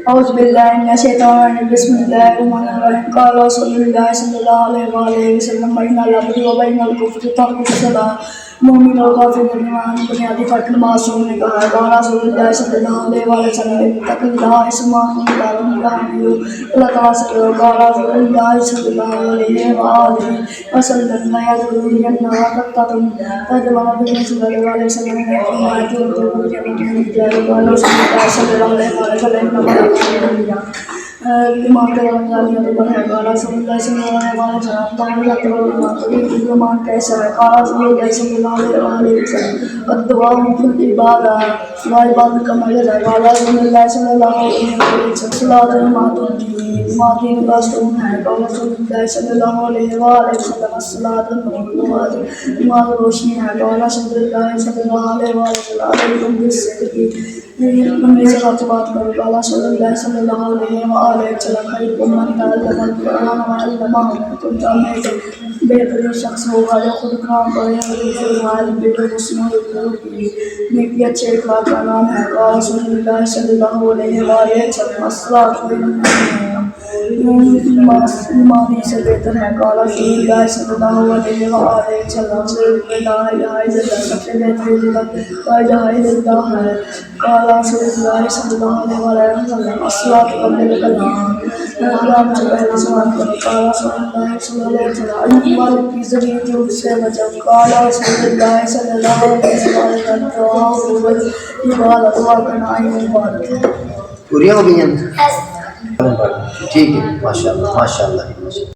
أعوذ بالله من الشيطان الرجيم بسم الله الرحمن الرحيم قال رسول الله صلى الله عليه وآله وسلم بين العبد وبين الكفر ترك الصلاة مومن اور کافر کے درمیان بنیادی فرق نماز چھوڑنے کا ہے. قال رسول اللہ صلی اللہ علیہ وسلم اتق اللہ اسمعوا اللہ تعالیٰ سے کرو. قال رسول اللہ صلی اللہ علیہ وآلہ وسلم لا يدخل الجنة قطة تجمع بين صلى الله عليه وسلم ما يدخل الجنة. قال رسول الله صلی اللہ علیہ وسلم ایمان کا رمضانیہ تو بڑھ ہے. قال رسول اللہ صلی اللہ علیہ وسلم تعالیٰ ایمان کیسا ہے؟ قال رسول اللہ صلی اللہ علیہ وسلم الدعاء فی العبادہ عبادت کا مجد ہے. قال رسول اللہ صلی اللہ علیہ وسلم صلاۃ عماد دین کا ستون ہے. قال رسول اللہ صلی اللہ علیہ وسلم الصلاۃ نور ایمان روشنی ہے. قال رسول اللہ صلی اللہ علیہ وسلم علیکم بالصدق میں سے سچ بات کرو. قال رسول اللہ صلی اللہ علیہ وسلم خیرکم من تعلم القرآن وعلمہ. تم میں سے بہترین شخص ہوگا جو خود کام کرے اور دوسروں کو علم دے. مسلموں کی نیکی اچھے اخلاق کا نام ہے. قال رسول اللہ صلی اللہ علیہ وسلم الصلاۃ ایمانی سے بہتر ہے. قال رسول اللہ صلی اللہ علیہ وسلم لا الہ الا اللہ سب سے بہترین لا الہ الا اللہ ہے. قال رسول اللہ صلی اللہ علیہ وسلم الصلاۃ قبل الکلام کلام سے پہلے سلام کرو. قال رسول اللہ صلی اللہ علیہ وسلم ایمان کی ذریعے جو سے بچو. قال رسول اللہ صلی اللہ علیہ وسلم عبادت دعا کرنا عبادت ہے. پوری ہو گئی ہیں؟ ٹھیک ہے، ماشاء اللہ ماشاء اللہ.